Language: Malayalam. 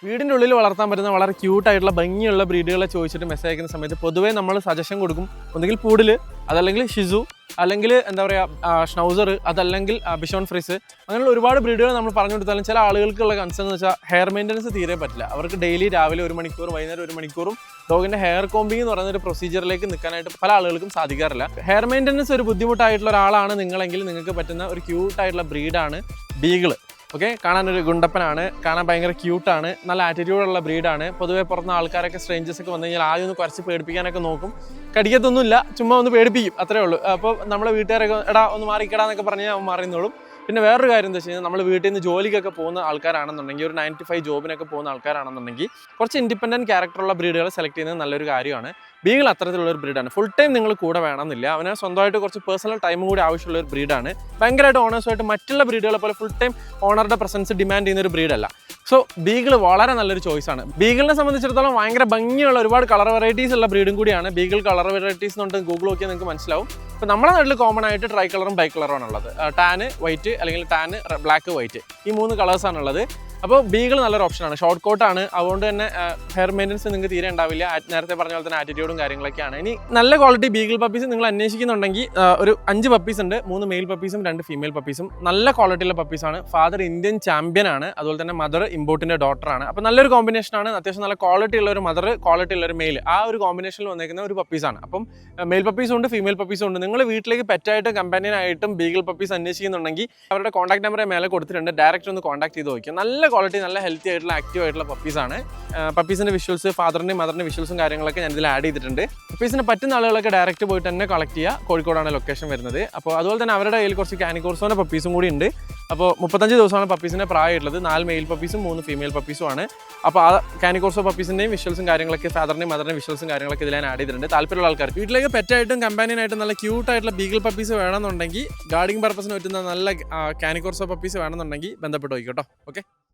വീടിൻ്റെ ഉള്ളിൽ വളർത്താൻ പറ്റുന്ന വളരെ ക്യൂട്ടായിട്ടുള്ള ഭംഗിയുള്ള ബ്രീഡുകളെ ചോദിച്ചിട്ട് മെസ്സേജ് അയക്കുന്ന സമയത്ത് പൊതുവേ നമ്മൾ സജഷൻ കൊടുക്കും. ഒന്നുകിൽ പൂഡിൽ, അതല്ലെങ്കിൽ ഷിസു, അല്ലെങ്കിൽ എന്താ പറയുക ഷ്നൗസർ, അതല്ലെങ്കിൽ ബിഷോൺ ഫ്രീസ്, അങ്ങനെയുള്ള ഒരുപാട് ബ്രീഡുകൾ നമ്മൾ പറഞ്ഞു കൊടുത്താലും ചില ആളുകൾക്കുള്ള കൺസേൺ എന്ന് വെച്ചാൽ ഹെയർ മെയിൻ്റനൻസ് തീരെ പറ്റില്ല. അവർക്ക് ഡെയിലി രാവിലെ 1 മണിക്കൂർ, വൈകുന്നേരം 1 മണിക്കൂറും ഡോഗിൻ്റെ ഹെയർ കോമ്പിംഗ് എന്ന് പറയുന്ന ഒരു പ്രൊസീജിയറിലേക്ക് നിൽക്കാനായിട്ട് പല ആളുകൾക്കും സാധിക്കാറില്ല. ഹെയർ മെയിൻ്റനൻസ് ഒരു ബുദ്ധിമുട്ടായിട്ടുള്ള ഒരാളാണ് നിങ്ങളെങ്കിൽ നിങ്ങൾക്ക് പറ്റുന്ന ഒരു ക്യൂട്ടായിട്ടുള്ള ബ്രീഡാണ് ബീഗിൾ. ഓക്കെ, കാണാനൊരു ഗുണ്ടപ്പനാണ്, കാണാൻ ഭയങ്കര ക്യൂട്ടാണ്, നല്ല ആറ്റിറ്റ്യൂഡുള്ള ബ്രീഡാണ്. പൊതുവെ പുറത്തുനിന്ന് ആൾക്കാരൊക്കെ സ്ട്രേഞ്ചേഴ്സ് ഒക്കെ വന്നു കഴിഞ്ഞാൽ ആദ്യം ഒന്ന് കുറച്ച് പേടിപ്പിക്കാനൊക്കെ നോക്കും. കടിക്കത്തൊന്നുമില്ല, ചുമ്മാ ഒന്ന് പേടിപ്പിക്കും, അത്രേ ഉള്ളൂ. അപ്പോൾ നമ്മളെ വീട്ടുകാരൊക്കെ എടാ ഒന്ന് മാറിക്കടാന്നൊക്കെ പറഞ്ഞാൽ അവൻ മാറിന്നോളും. പിന്നെ വേറൊരു കാര്യം എന്താ വെച്ച് കഴിഞ്ഞാൽ നമ്മൾ വീട്ടിൽ നിന്ന് ജോലിക്കൊക്കെ പോകുന്ന ആൾക്കാരാണെന്നുണ്ടെങ്കിൽ, ഒരു 9 to 5 ജോബിനൊക്കെ പോകുന്ന ആൾക്കാരാണെന്നുണ്ടെങ്കിൽ കുറച്ച് ഇൻഡിപെൻഡൻറ്റ് ക്യാരക്ടറുള്ള ബ്രീഡുകൾ സെലക്ട് ചെയ്യുന്നത് നല്ലൊരു കാര്യമാണ്. ബീഗിൾ അത്തരത്തിലുള്ളൊരു ബ്രീഡാണ്. ഫുൾ ടൈം നിങ്ങൾ കൂടെ വേണമെന്നില്ല, അവന് സ്വന്തമായിട്ട് കുറച്ച് പേഴ്സണൽ ടൈമും കൂടി ആവശ്യമുള്ള ഒരു ബ്രീഡാണ്. ഭയങ്കരമായിട്ട് ഓണേഴ്സുമായിട്ട് മറ്റുള്ള ബ്രീഡുകളെ പോലെ ഫുൾ ടൈം ഓണറുടെ പ്രസൻസ് ഡിമാൻഡ് ചെയ്യുന്ന ഒരു ബ്രീഡല്ല. സോ ബീഗിൾ വളരെ നല്ലൊരു ചോയ്സാണ്. ബീഗിളിനെ സംബന്ധിച്ചിടത്തോളം ഭയങ്കര ഭംഗിയുള്ള ഒരുപാട് കളർ വെറൈറ്റീസ് ഉള്ള ബ്രീഡും കൂടിയാണ്. ബീഗിൾ കളർ വെറൈറ്റീസ് എന്നുണ്ട് ഗൂഗിൾ നോക്കിയാൽ നിങ്ങൾക്ക് മനസ്സിലാവും. ഇപ്പോൾ നമ്മുടെ നാട്ടിൽ കോമൺ ആയിട്ട് ട്രൈ കളറും ബൈ കളറും ആണുള്ളത്. ടാന് വൈറ്റ്, അല്ലെങ്കിൽ ടാന് ബ്ലാക്ക് വൈറ്റ്, ഈ 3 കളേഴ്സാണുള്ളത്. അപ്പോൾ ബീഗിൾ നല്ലൊരു ഓപ്ഷനാണ്. ഷോർട്ട് കോട്ടാണ്, അതുകൊണ്ട് തന്നെ ഹെയർ മെയിൻ്റനൻസ് നിങ്ങൾക്ക് തീരെ ഉണ്ടാവില്ല. നേരത്തെ പറഞ്ഞ പോലെ തന്നെ ആറ്റിറ്റ്യൂഡും കാര്യങ്ങളൊക്കെയാണ്. ഇനി നല്ല ക്വാളിറ്റി ബീഗിൾ പപ്പീസ് നിങ്ങൾ അന്വേഷിക്കുന്നുണ്ടെങ്കിൽ ഒരു 5 പപ്പീസ് ഉണ്ട്. 3 മെയിൽ പപ്പീസും 2 ഫീമെയിൽ പപ്പീസും. നല്ല ക്വാളിറ്റിയുള്ള പപ്പീസാണ്. ഫാദർ ഇന്ത്യൻ ചാമ്പ്യൻ ആണ്, അതുപോലെ തന്നെ മദർ ഇമ്പോർട്ടിൻ്റെ ഡോട്ടറാണ്. അപ്പോൾ നല്ലൊരു കോമ്പിനേഷനാണ്. അത്യാവശ്യം നല്ല ക്വാളിറ്റി ഉള്ള ഒരു മദർ, ക്വാളിറ്റി ഉള്ള ഒരു മെയിൽ, ആ ഒരു കോമ്പിനേഷനിൽ വന്നേക്കുന്ന ഒരു പപ്പീസാണ്. അപ്പം മെയിൽ പപ്പീസും ഉണ്ട്, ഫീമെയിൽ പപ്പീസും ഉണ്ട്. നിങ്ങൾ വീട്ടിലേക്ക് പെറ്റായിട്ടും കമ്പാനിയനായിട്ടും ബീഗിൾ പപ്പീസ് അന്വേഷിക്കുന്നുണ്ടെങ്കിൽ അവരുടെ കോൺടാക്ട് നമ്പർ മേലെ കൊടുത്തിട്ടുണ്ട്. ഡയറക്റ്റ് ഒന്ന് കോൺടാക്ട് ചെയ്ത് നോക്കുക. നല്ല ക്വാളിറ്റി, നല്ല ഹെൽത്തി ആയിട്ടുള്ള ആക്റ്റീവ് ആയിട്ടുള്ള പപ്പീസാണ്. പപ്പീസിൻ്റെ വിഷ്വൽസ്, ഫാദറിൻ്റെയും മദറിൻ്റെ വിഷ്വൽസും കാര്യങ്ങളൊക്കെ ഞാൻ ഇതിൽ ആഡ് ചെയ്തിട്ടുണ്ട്. പപ്പീസിന് പറ്റുന്ന ആളുകളൊക്കെ ഡയറക്റ്റ് പോയിട്ട് തന്നെ കളക്ട് ചെയ്യുക. കോഴിക്കോടാണ് ലൊക്കേഷൻ വരുന്നത്. അപ്പോൾ അതുപോലെ തന്നെ അവരുടെ കയ്യിൽ കുറച്ച് കാനിക്കോർസോൻ്റെ പപ്പീസും കൂടി ഉണ്ട്. അപ്പോൾ 35 ദിവസമാണ് പപ്പീസിൻ്റെ പ്രായമുള്ളത്. 4 മെയിൽ പപ്പീസും 3 ഫീമെയിൽ പപ്പീസും ആണ്. അപ്പോൾ ആ കാനിക്കോർസോ പപ്പീസിൻ്റെയും വിഷ്വൽസും കാര്യങ്ങളൊക്കെ, ഫാദറിൻ്റെയും മദറിൻ്റെയും വിഷ്വൽസും കാര്യങ്ങളൊക്കെ ഇതിൽ ഞാൻ ആഡ് ചെയ്തിട്ടുണ്ട്. താല്പര്യമുള്ള ആൾക്കാർ വീട്ടിലേക്ക് പെറ്റായിട്ടും കമ്പാനിയനായിട്ടും നല്ല ക്യൂട്ടായിട്ടുള്ള ബീഗിൾ പപ്പീസ് വേണമെന്നുണ്ടെങ്കിൽ, ഗാർഡിംഗ് പർപ്പസിന് പറ്റുന്ന നല്ല കാനിക്കോർസോ പപ്പീസ് വേണമെന്നുണ്ടെങ്കിൽ ബന്ധപ്പെട്ട് നോക്കിക്കോട്ടോ. ഓക്കെ.